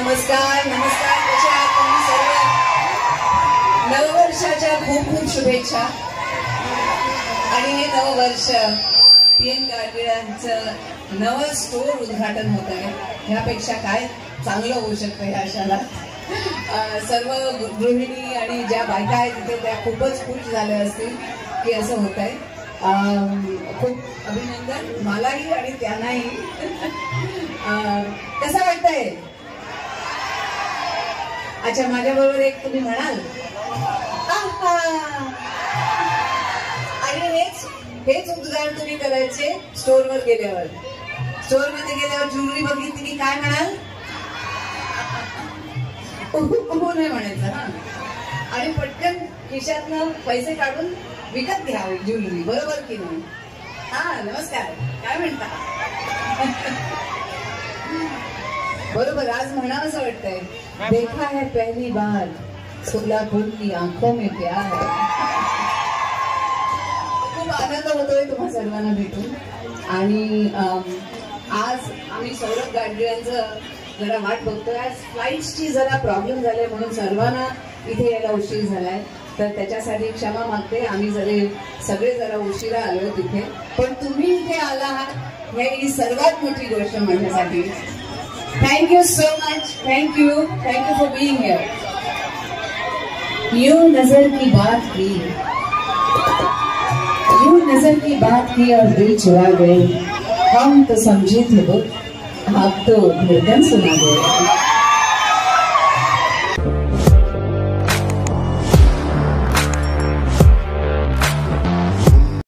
नमस्कार नमस्कार, कसे आहात तुम्ही सर्व? नववर्षाच्या खूप खूप शुभेच्छा. आणि हे नववर्ष PN गाडगिळांचं नवं स्टोर उद्घाटन होत आहे. ह्यापेक्षा काय चांगलं होऊ शकतं ह्या क्षणात. सर्व गृहिणी आणि ज्या बायका आहेत तिथे त्या खूपच खुश झाल्या असतील की असं होत आहे. खूप अभिनंदन मलाही आणि त्यांनाही. कसं वाटतंय? अच्छा, माझ्याबरोबर एक तुम्ही म्हणाल. आणि हेच उद्गार तुम्ही करायचे स्टोअरवर गेल्यावर. स्टोअरमध्ये गेल्यावर ज्वेलरी बघितली की काय म्हणाल? नाही म्हणायचं. हा, आणि पटकन खिशातनं पैसे काढून विकत घ्यावे ज्वेलरी, बरोबर की नाही? हा, नमस्कार, काय म्हणता? बरोबर, आज म्हणावं असं वाटतंय. देखा है पहली बार सोलापूर की आंखों में प्यार. खूप आनंद होतोय तुम्हा सर्वांना भेटून. आणि आज आम्ही सौरभ गाडगिळांचं जरा वाट बघतोय. आज फ्लाईट्सची जरा प्रॉब्लेम झाले म्हणून सर्वांना इथे यायला उशीर झालाय, तर त्याच्यासाठी क्षमा मागते. आम्ही सगळे जरा उशिरा आलो तिथे, पण तुम्ही इथे आला आहात ही सर्वात मोठी गोष्ट माझ्यासाठी. Thank you so much. Thank you for being here. यूं नजर की बात की और दिल चुरा गए. हम तो समझे थे वो, आप तो धड़कन सुना गए.